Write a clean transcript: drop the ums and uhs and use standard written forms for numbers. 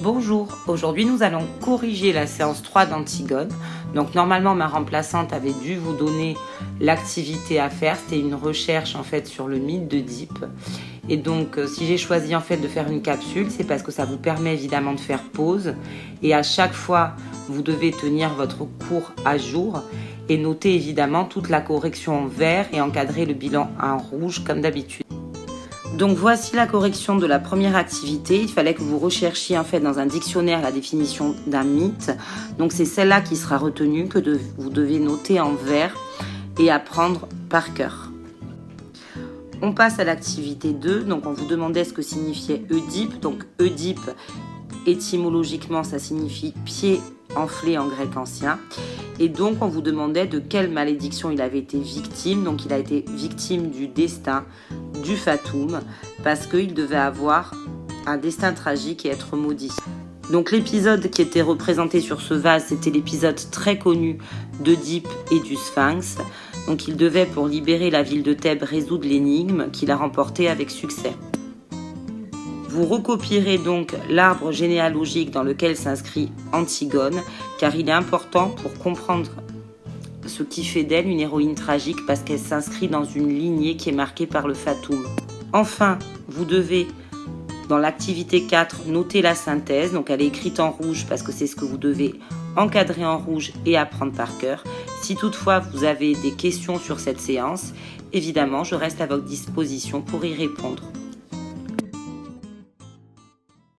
Bonjour, aujourd'hui nous allons corriger la séance 3 d'Antigone. Donc normalement ma remplaçante avait dû vous donner l'activité à faire, c'était une recherche en fait sur le mythe d'Œdipe. Et donc si j'ai choisi en fait de faire une capsule, c'est parce que ça vous permet évidemment de faire pause et à chaque fois vous devez tenir votre cours à jour et noter évidemment toute la correction en vert et encadrer le bilan en rouge comme d'habitude. Donc voici la correction de la première activité. Il fallait que vous recherchiez en fait dans un dictionnaire la définition d'un mythe. Donc c'est celle-là qui sera retenue, que vous devez noter en vert et apprendre par cœur. On passe à l'activité 2. Donc on vous demandait ce que signifiait Œdipe. Donc Œdipe, étymologiquement, ça signifie pied enflé en grec ancien. Et donc on vous demandait de quelle malédiction il avait été victime. Donc il a été victime du destin du fatum parce qu'il devait avoir un destin tragique et être maudit. Donc l'épisode qui était représenté sur ce vase, c'était l'épisode très connu d'Œdipe et du Sphinx. Donc il devait, pour libérer la ville de Thèbes, résoudre l'énigme qu'il a remportée avec succès. Vous recopierez donc l'arbre généalogique dans lequel s'inscrit Antigone, car il est important pour comprendre ce qui fait d'elle une héroïne tragique parce qu'elle s'inscrit dans une lignée qui est marquée par le fatum. Enfin, vous devez, dans l'activité 4, noter la synthèse. Donc elle est écrite en rouge parce que c'est ce que vous devez encadrer en rouge et apprendre par cœur. Si toutefois vous avez des questions sur cette séance, évidemment, je reste à votre disposition pour y répondre.